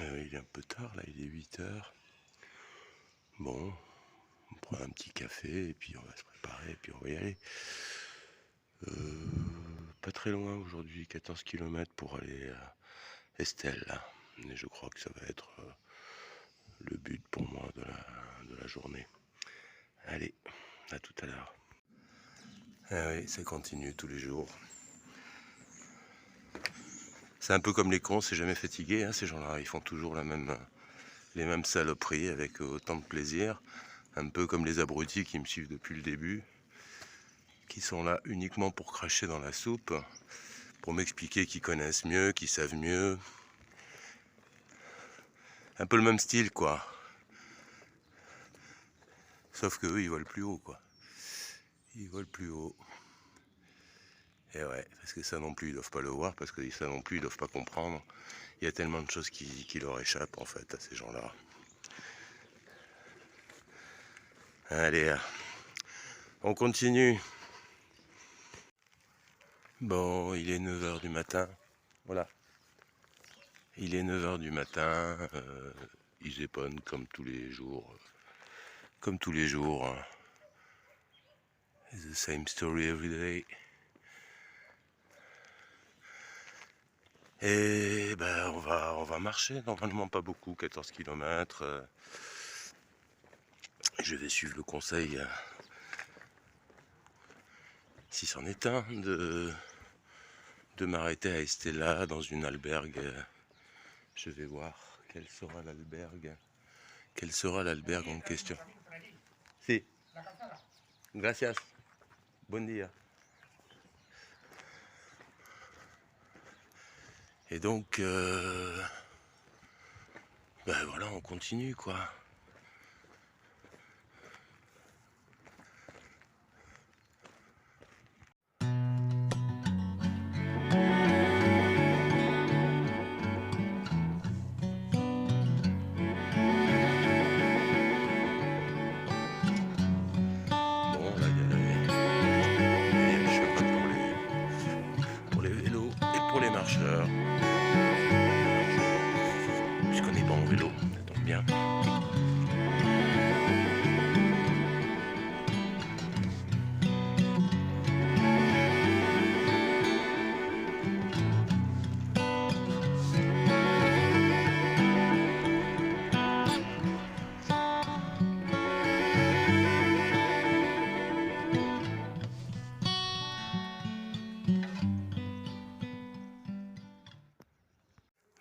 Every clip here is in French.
Il est un peu tard là, il est 8 h. Bon, on prend un petit café et puis on va se préparer et puis on va y aller. Pas très loin aujourd'hui, 14 km pour aller à Estelle là. Et je crois que ça va être le but pour moi de la journée. Allez, à tout à l'heure. Ah oui, ça continue tous les jours. C'est un peu comme les cons, c'est jamais fatigué, hein, ces gens-là. Ils font toujours les mêmes saloperies avec autant de plaisir. Un peu comme les abrutis qui me suivent depuis le début, qui sont là uniquement pour cracher dans la soupe, pour m'expliquer qu'ils connaissent mieux, qu'ils savent mieux. Un peu le même style, quoi. Sauf que eux, ils volent plus haut, quoi. Ils volent plus haut. Et ouais, parce que ça non plus, ils doivent pas le voir, parce que ça non plus, ils doivent pas comprendre. Il y a tellement de choses qui leur échappent, en fait, à ces gens-là. Allez, on continue. Bon, il est 9 h du matin. Voilà. Il est 9 h du matin. Ils éponnent comme tous les jours. Comme tous les jours. Hein. It's the same story every day. Et ben on va marcher, normalement pas beaucoup, 14 km. Je vais suivre le conseil, si c'en est un, de m'arrêter à Estella dans une albergue. Je vais voir quel sera l'albergue. Quel sera l'albergue en question. Si. Gracias. Bon dia. Et donc, ben voilà, on continue quoi. Bon, là, il y a le chemin pour les vélos et pour les marcheurs. Je connais pas en vélo, ça tombe bien.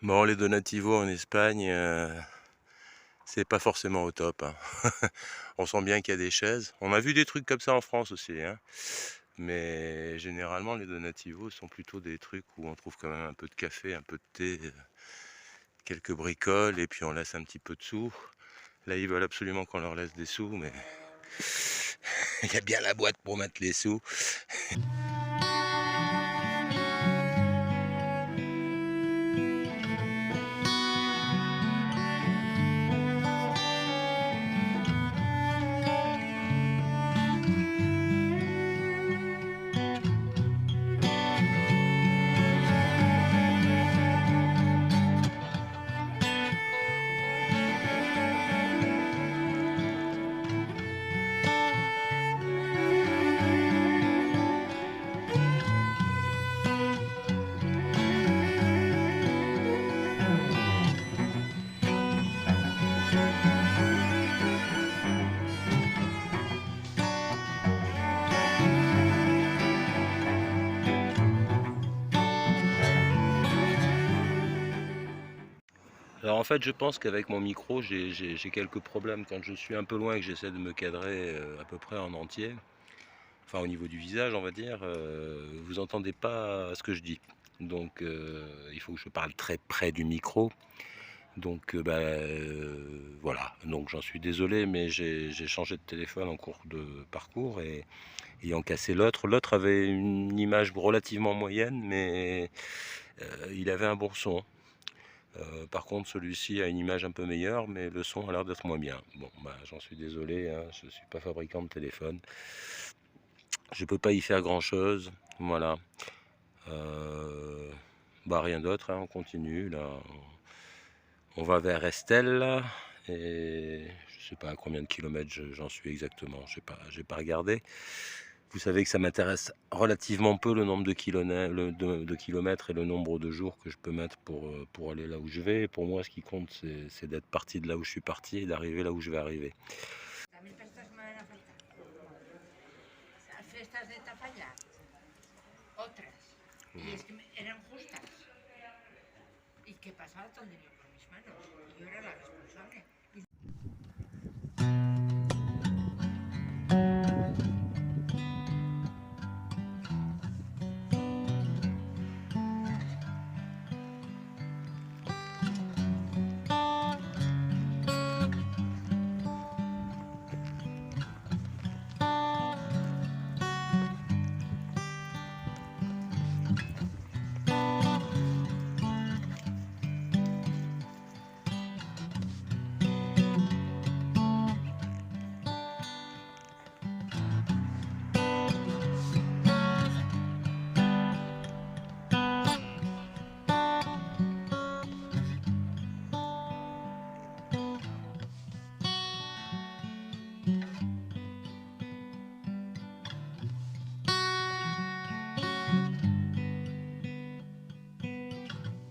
Bon, les donativos en Espagne, c'est pas forcément au top. Hein. On sent bien qu'il y a des chaises. On a vu des trucs comme ça en France aussi. Hein. Mais généralement, les donativos sont plutôt des trucs où on trouve quand même un peu de café, un peu de thé, quelques bricoles, et puis on laisse un petit peu de sous. Là, ils veulent absolument qu'on leur laisse des sous, mais il y a bien la boîte pour mettre les sous. Alors en fait, je pense qu'avec mon micro, j'ai quelques problèmes quand je suis un peu loin et que j'essaie de me cadrer à peu près en entier. Enfin, au niveau du visage, on va dire, vous entendez pas ce que je dis. Donc, il faut que je parle très près du micro. Donc, voilà. Donc, j'en suis désolé, mais j'ai changé de téléphone en cours de parcours et ayant cassé l'autre. L'autre avait une image relativement moyenne, mais il avait un bon son. Par contre, celui-ci a une image un peu meilleure, mais le son a l'air d'être moins bien. Bon, bah, j'en suis désolé, hein, je ne suis pas fabricant de téléphone. Je peux pas y faire grand-chose, voilà. Bah rien d'autre, hein, on continue, là. On va vers Estelle et je sais pas à combien de kilomètres j'en suis exactement, j'ai pas regardé. Vous savez que ça m'intéresse relativement peu le nombre de kilomètres, de kilomètres et le nombre de jours que je peux mettre pour aller là où je vais. Pour moi, ce qui compte, c'est d'être parti de là où je suis parti et d'arriver là où je vais arriver. También para esta semana era falta. Las fiestas de Tafalla, otras. Y es que eran justas. Y que pasaba todo el dinero por mis manos. Y yo era la responsable.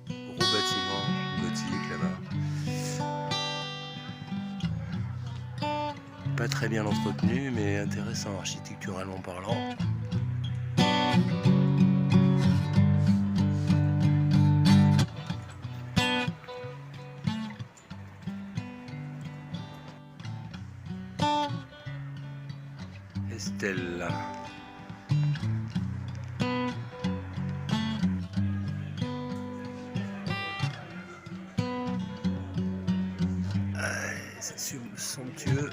Gros bâtiment gothique là-bas. Pas très bien entretenu, mais intéressant architecturalement parlant. Estelle. C'est somptueux.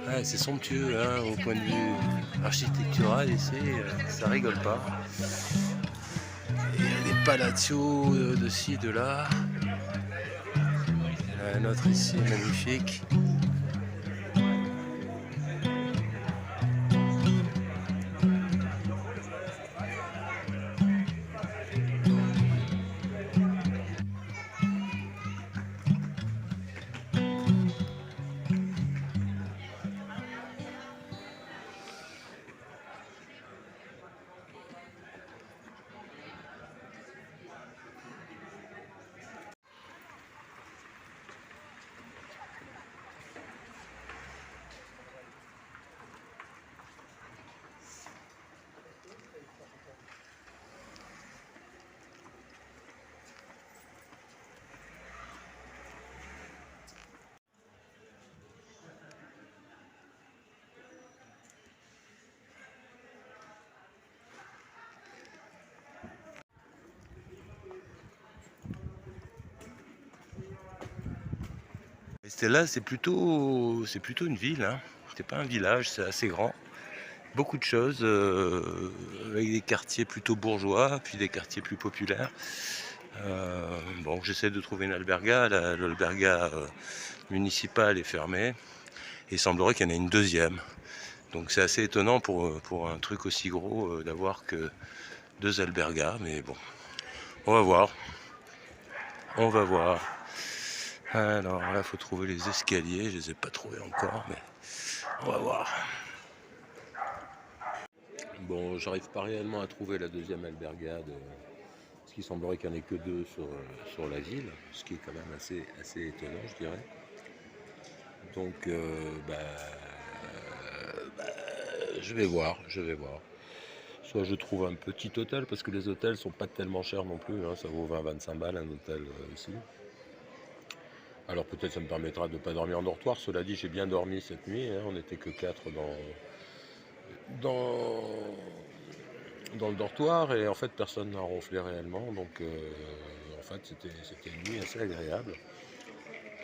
Ouais, c'est somptueux hein, au point de vue architectural ici, ça rigole pas. Il y a des palazios de ci, de là. Un autre ici, magnifique. Stella, c'est plutôt une ville, hein. C'est pas un village, c'est assez grand. Beaucoup de choses, avec des quartiers plutôt bourgeois, puis des quartiers plus populaires. Bon, j'essaie de trouver une alberga. L'alberga municipale est fermée. Et il semblerait qu'il y en ait une deuxième. Donc c'est assez étonnant pour un truc aussi gros d'avoir que 2 albergas. Mais bon, on va voir. On va voir. Alors là, il faut trouver les escaliers. Je les ai pas trouvés encore, mais on va voir. Bon, j'arrive pas réellement à trouver la deuxième albergade, parce qu'il semblerait qu'il n'y en ait que 2 sur la ville, ce qui est quand même assez étonnant, je dirais. Donc, je vais voir. Soit je trouve un petit hôtel, parce que les hôtels sont pas tellement chers non plus, hein, ça vaut 20-25 balles un hôtel ici. Alors peut-être ça me permettra de ne pas dormir en dortoir. Cela dit, j'ai bien dormi cette nuit, hein, on n'était que 4 dans le dortoir et en fait personne n'a ronflé réellement, donc en fait c'était une nuit assez agréable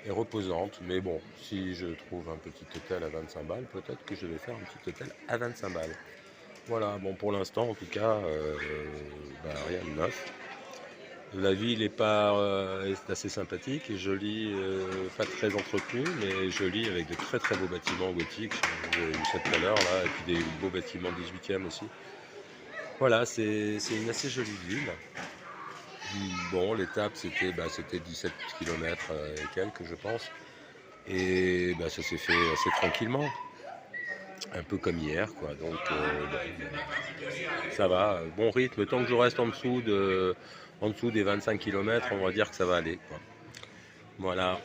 et reposante. Mais bon, si je trouve un petit hôtel à 25 balles, peut-être que je vais faire un petit hôtel à 25 balles. Voilà, bon pour l'instant en tout cas, rien de neuf. La ville est pas est assez sympathique et jolie, pas très entretenue, mais jolie avec de très très beaux bâtiments gothiques. J'ai vu ça tout à l'heure là, et puis des beaux bâtiments 18e aussi. Voilà, c'est une assez jolie ville. Bon, l'étape c'était 17 km et quelques, je pense. Et ça s'est fait assez tranquillement, un peu comme hier, quoi. Donc ça va, bon rythme. Tant que je reste en dessous des 25 km, on va dire que ça va aller, quoi. Voilà.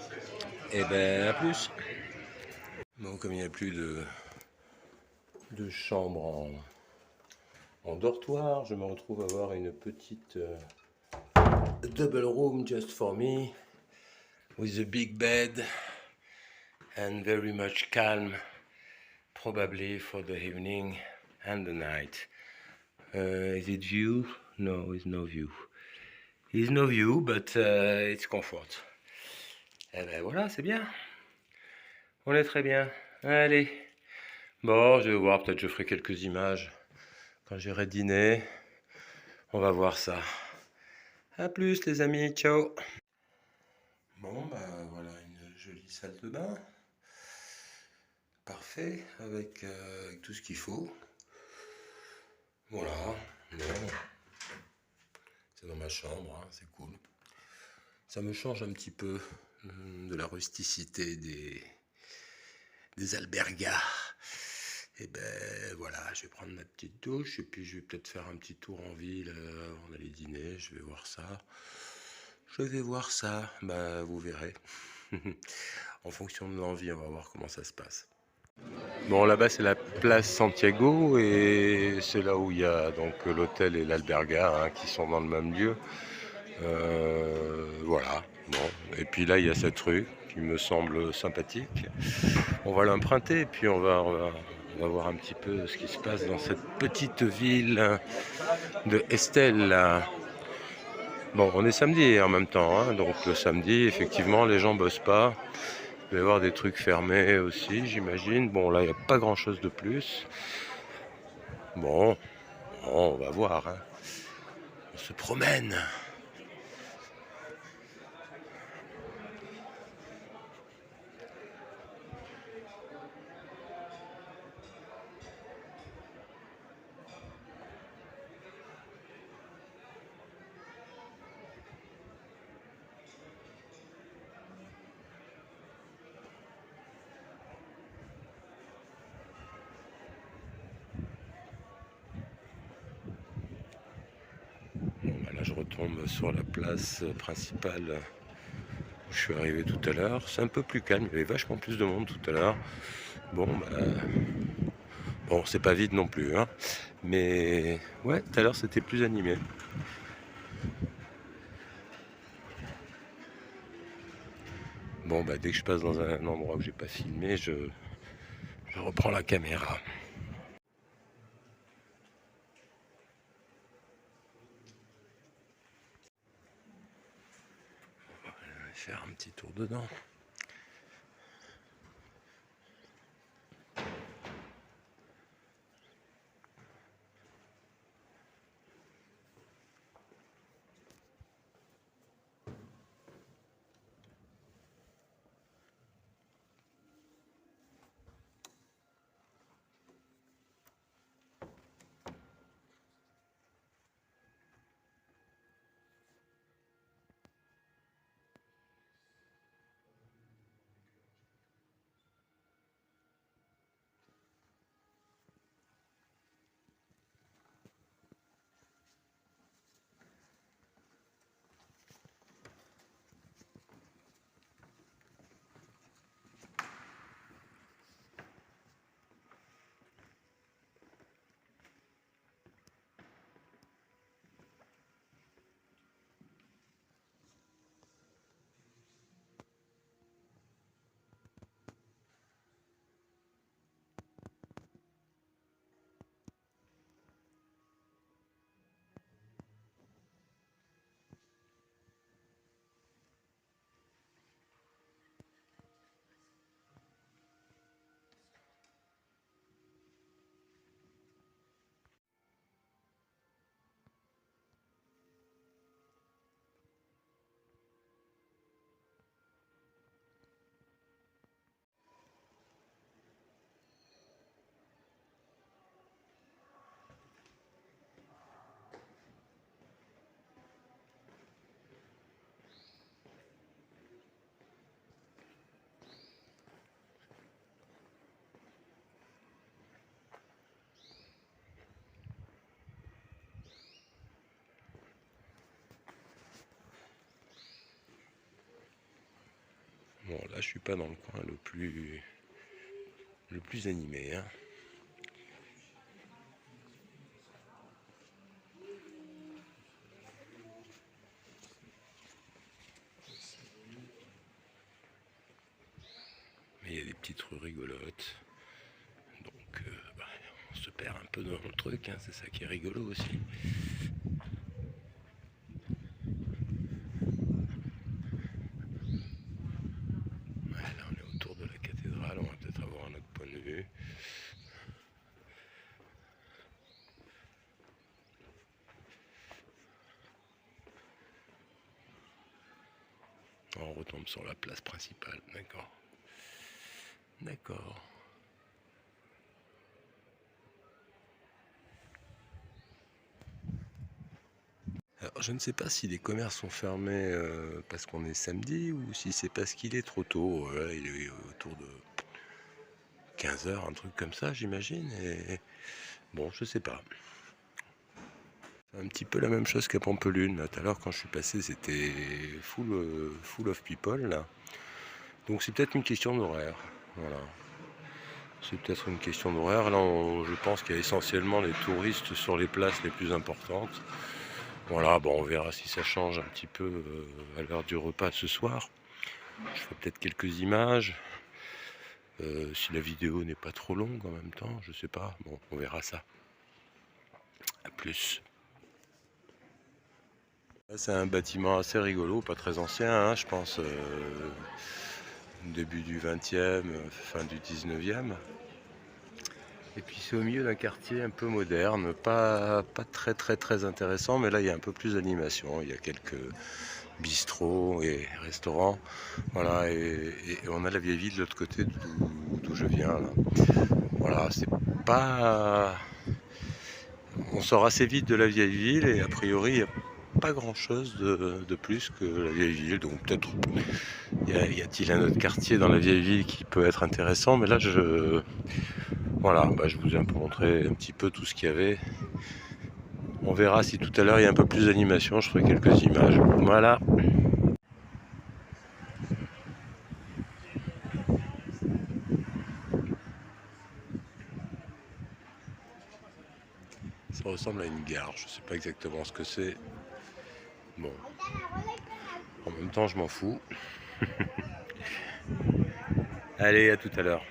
Et à plus. Bon, comme il n'y a plus de chambre en dortoir, je me retrouve à avoir une petite double room just for me, with a big bed and very much calm, probably for the evening and the night. Is it view? No, it's no view. It's no view, but it's comfort. Et voilà, c'est bien. On est très bien. Allez. Bon, je vais voir, peut-être je ferai quelques images quand j'irai dîner. On va voir ça. À plus les amis, ciao. Bon, voilà une jolie salle de bain. Parfait, avec tout ce qu'il faut. Voilà, bon. C'est dans ma chambre, hein, c'est cool. Ça me change un petit peu de la rusticité des albergas. Et voilà, je vais prendre ma petite douche et puis je vais peut-être faire un petit tour en ville avant d'aller dîner. Je vais voir ça. Vous verrez. En fonction de l'envie, on va voir comment ça se passe. Bon, là-bas, c'est la place Santiago et c'est là où il y a donc l'hôtel et l'alberga, hein, qui sont dans le même lieu. Voilà. Bon. Et puis là, il y a cette rue qui me semble sympathique. On va l'emprunter et puis on va voir un petit peu ce qui se passe dans cette petite ville de Estelle. Bon, on est samedi en même temps, hein, donc le samedi, effectivement, les gens bossent pas. Il va y avoir des trucs fermés aussi, j'imagine. Bon, là, il n'y a pas grand-chose de plus. Bon, on va voir, hein. On se promène. Là, je retombe sur la place principale où je suis arrivé tout à l'heure. C'est un peu plus calme, il y avait vachement plus de monde tout à l'heure. Bon, c'est pas vide non plus, hein. Mais ouais, tout à l'heure, c'était plus animé. Bon, dès que je passe dans un endroit que j'ai pas filmé, je reprends la caméra. On va faire un petit tour dedans. Bon, là, je suis pas dans le coin le plus animé, hein. Mais il y a des petites rues rigolotes. Donc, on se perd un peu dans le truc, hein, c'est ça qui est rigolo aussi. Ouais, là, on est autour de la cathédrale, on va peut-être avoir un autre point de vue. On retombe sur la place principale, d'accord. D'accord. Alors, je ne sais pas si les commerces sont fermés parce qu'on est samedi ou si c'est parce qu'il est trop tôt. Voilà, il est autour de 15 h, un truc comme ça, j'imagine. Et bon, je sais pas. C'est un petit peu la même chose qu'à Pampelune. Tout à l'heure, quand je suis passé, c'était full of people, là. Donc c'est peut-être une question d'horaire. Voilà. C'est peut-être une question d'horaire. Là, je pense qu'il y a essentiellement les touristes sur les places les plus importantes. Voilà, bon, on verra si ça change un petit peu à l'heure du repas ce soir. Je ferai peut-être quelques images. Si la vidéo n'est pas trop longue en même temps, je sais pas. Bon, on verra ça. A plus. C'est un bâtiment assez rigolo, pas très ancien, hein, je pense. Début du 20e, fin du 19e. Et puis c'est au milieu d'un quartier un peu moderne, pas très intéressant, mais là il y a un peu plus d'animation, il y a quelques bistrots et restaurants, voilà, et on a la vieille ville de l'autre côté d'où je viens, là. Voilà, c'est pas... On sort assez vite de la vieille ville et a priori il n'y a pas grand chose de plus que la vieille ville, donc peut-être y a-t-il un autre quartier dans la vieille ville qui peut être intéressant, mais là voilà, je vous ai un peu montré un petit peu tout ce qu'il y avait. On verra si tout à l'heure il y a un peu plus d'animation, je ferai quelques images. Voilà. Ça ressemble à une gare, je sais pas exactement ce que c'est. Bon. En même temps, je m'en fous. Allez, à tout à l'heure.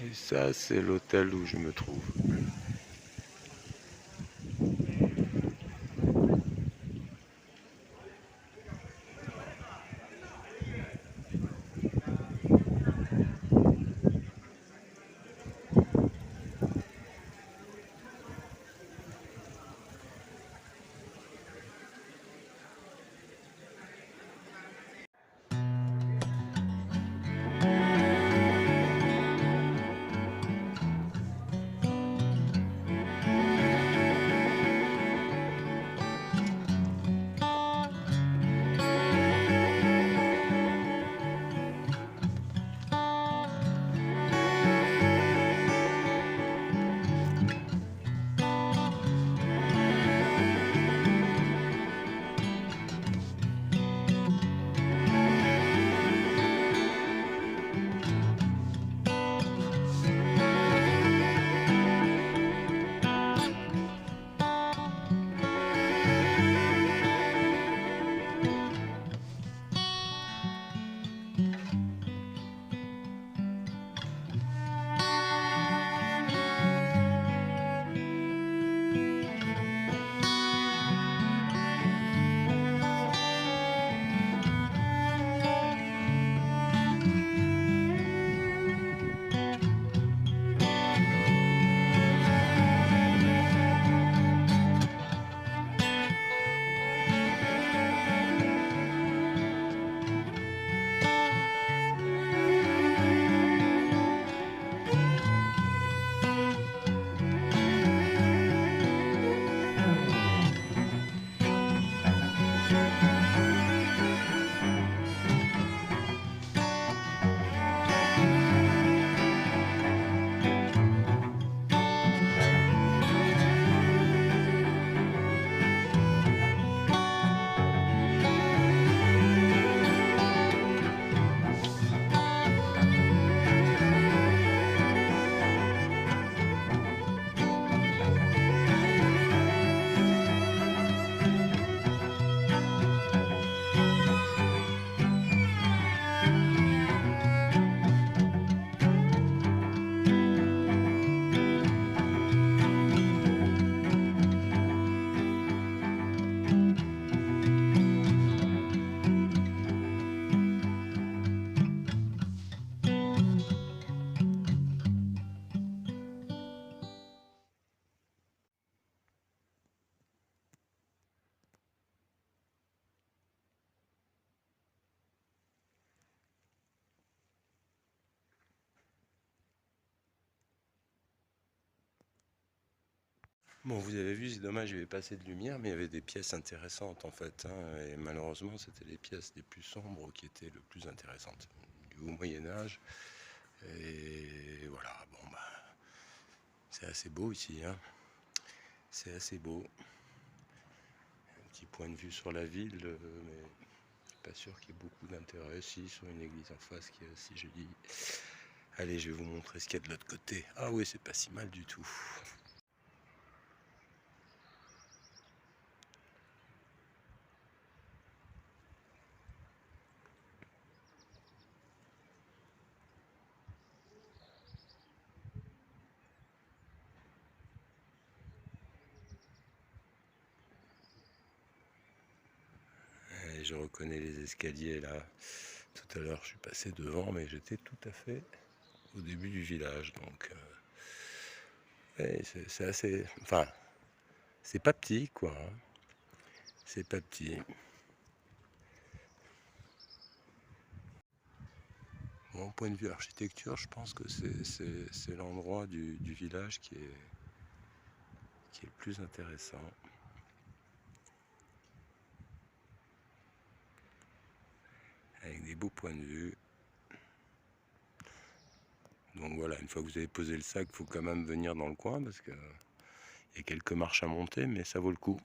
Et ça, c'est l'hôtel où je me trouve. Bon, vous avez vu, c'est dommage, il y avait pas assez de lumière, mais il y avait des pièces intéressantes en fait, hein, et malheureusement, c'était les pièces les plus sombres qui étaient le plus intéressantes. Du Haut Moyen-Âge, et voilà, bon, bah, c'est assez beau ici, hein. C'est assez beau. Un petit point de vue sur la ville, mais je suis pas sûr qu'il y ait beaucoup d'intérêt. Si, sur une église en face qui est assez jolie. Allez, je vais vous montrer ce qu'il y a de l'autre côté. Ah oui, c'est pas si mal du tout. Et je reconnais les escaliers là. Tout à l'heure, je suis passé devant, mais j'étais tout à fait au début du village. Donc, c'est assez. Enfin, c'est pas petit, quoi, hein. C'est pas petit. Bon, point de vue architecture, je pense que c'est l'endroit du village qui est le plus intéressant. Avec des beaux points de vue. Donc voilà, une fois que vous avez posé le sac, il faut quand même venir dans le coin parce qu'il y a quelques marches à monter, mais ça vaut le coup.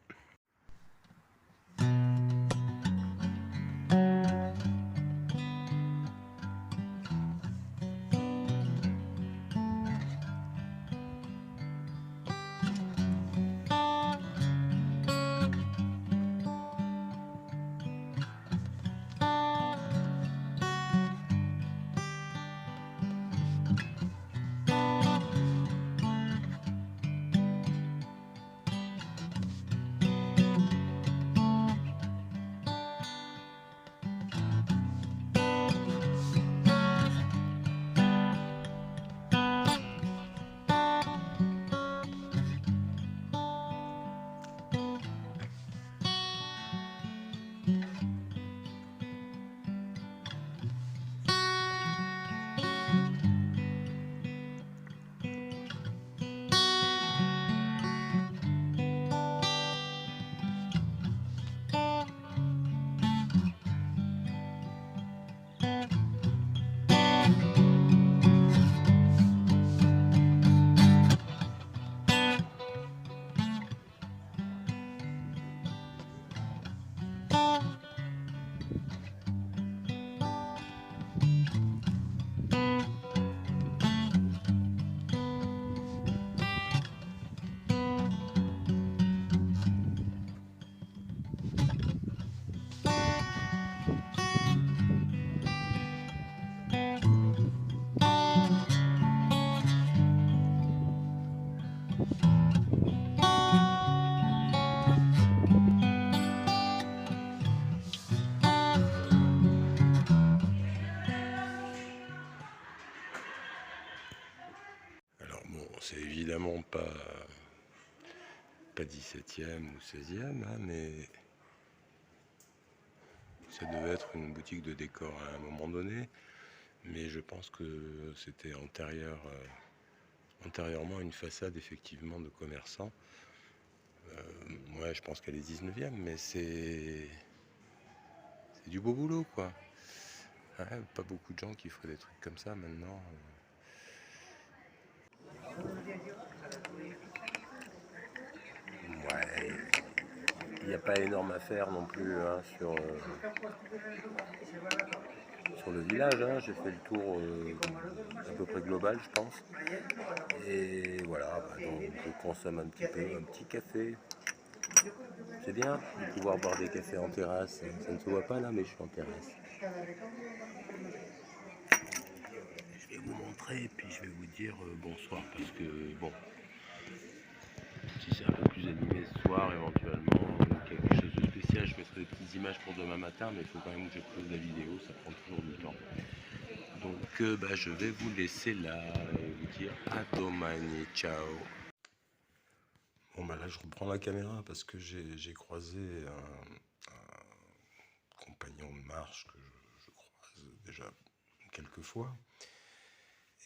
Alors bon, c'est évidemment pas 17e ou 16e, hein, mais ça devait être une boutique de décor à un moment donné. Mais je pense que c'était antérieurement à une façade effectivement de commerçants. Ouais, je pense qu'elle est 19e, mais c'est du beau boulot, quoi. Ouais, pas beaucoup de gens qui feraient des trucs comme ça maintenant. Ouais, il n'y a pas énorme à faire non plus, hein, sur le village, hein. J'ai fait le tour à peu près global, je pense. Et voilà, bah, donc je consomme un petit peu, un petit café. C'est bien de pouvoir boire des cafés en terrasse. Ça ne se voit pas là, mais je suis en terrasse. Je vais vous montrer et puis je vais vous dire bonsoir parce que bon, si c'est un peu plus animé ce soir, éventuellement quelque chose de spécial, je mettrai des petites images pour demain matin, mais il faut quand même que je pose la vidéo, ça prend toujours du temps. Donc bah, je vais vous laisser là et vous dire à domani, ciao. Bon bah là je reprends la caméra parce que j'ai croisé un compagnon de marche que je croise déjà quelques fois.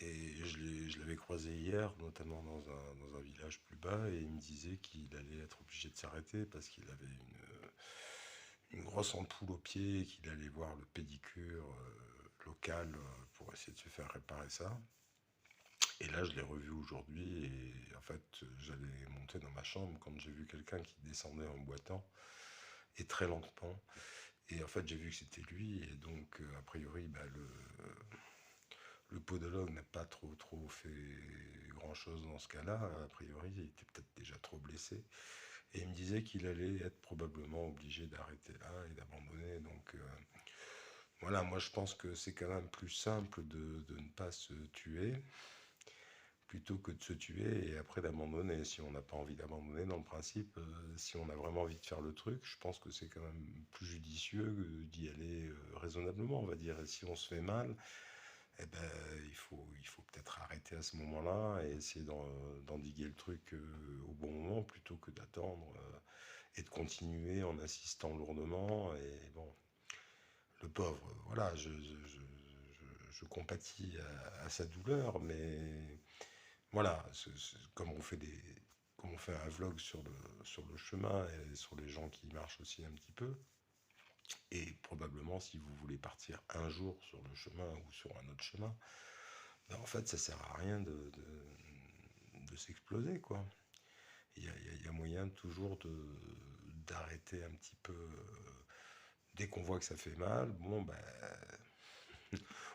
Et je l'avais croisé hier, notamment dans un village plus bas, et il me disait qu'il allait être obligé de s'arrêter parce qu'il avait une grosse ampoule au pied et qu'il allait voir le pédicure local pour essayer de se faire réparer ça. Et là, je l'ai revu aujourd'hui et en fait, j'allais monter dans ma chambre quand j'ai vu quelqu'un qui descendait en boitant et très lentement. Et en fait, j'ai vu que c'était lui et donc, a priori, bah, le podologue n'a pas trop fait grand-chose dans ce cas-là. A priori, il était peut-être déjà trop blessé. Et il me disait qu'il allait être probablement obligé d'arrêter là et d'abandonner. Donc voilà, moi je pense que c'est quand même plus simple de ne pas se tuer plutôt que de se tuer et après d'abandonner. Si on n'a pas envie d'abandonner, dans le principe, si on a vraiment envie de faire le truc, je pense que c'est quand même plus judicieux d'y aller raisonnablement, on va dire. Et si on se fait mal, eh ben, il faut peut-être arrêter à ce moment-là et essayer d'endiguer le truc au bon moment plutôt que d'attendre et de continuer en insistant lourdement. Et bon, le pauvre, voilà, je compatis à sa douleur, mais voilà, comme on fait un vlog sur le chemin et sur les gens qui marchent aussi un petit peu, et probablement si vous voulez partir un jour sur le chemin ou sur un autre chemin, ben en fait ça sert à rien de s'exploser quoi. Il y a moyen toujours d'arrêter un petit peu dès qu'on voit que ça fait mal. Bon ben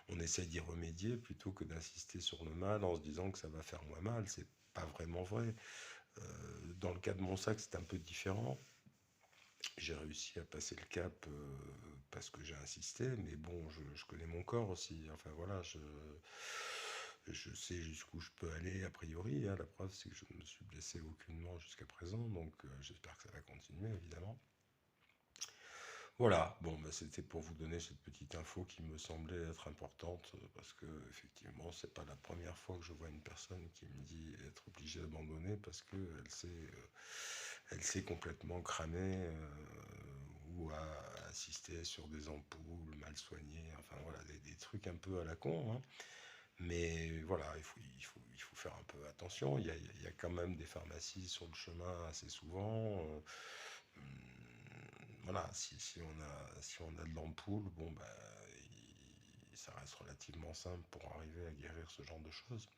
on essaie d'y remédier plutôt que d'insister sur le mal en se disant que ça va faire moins mal. C'est pas vraiment vrai. Dans le cas de mon sac, c'est un peu différent. J'ai réussi à passer le cap parce que j'ai insisté, mais bon, je connais mon corps aussi. Enfin voilà, je sais jusqu'où je peux aller a priori, hein. La preuve, c'est que je ne me suis blessé aucunement jusqu'à présent, donc j'espère que ça va continuer évidemment. Voilà, bon, bah, c'était pour vous donner cette petite info qui me semblait être importante parce que effectivement, c'est pas la première fois que je vois une personne qui me dit être obligée d'abandonner parce que elle s'est complètement cramée ou a assisté sur des ampoules mal soignées, enfin voilà, des trucs un peu à la con, hein. Mais voilà, il faut faire un peu attention. Il y a quand même des pharmacies sur le chemin assez souvent. Hum, voilà, si on a de l'ampoule, bon, bah, ça reste relativement simple pour arriver à guérir ce genre de choses.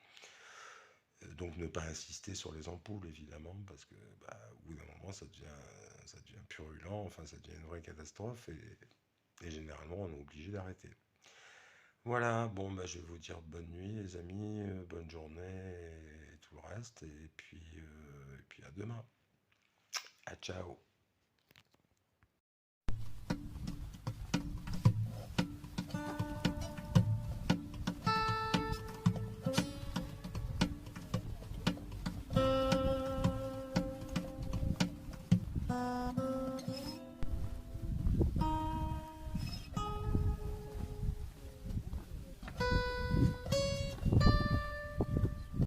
Donc ne pas insister sur les ampoules, évidemment, parce que bah, au bout d'un moment, ça devient purulent, enfin, ça devient une vraie catastrophe, et généralement, on est obligé d'arrêter. Voilà, bon, bah, je vais vous dire bonne nuit, les amis, bonne journée, et tout le reste, et puis à demain. À ciao.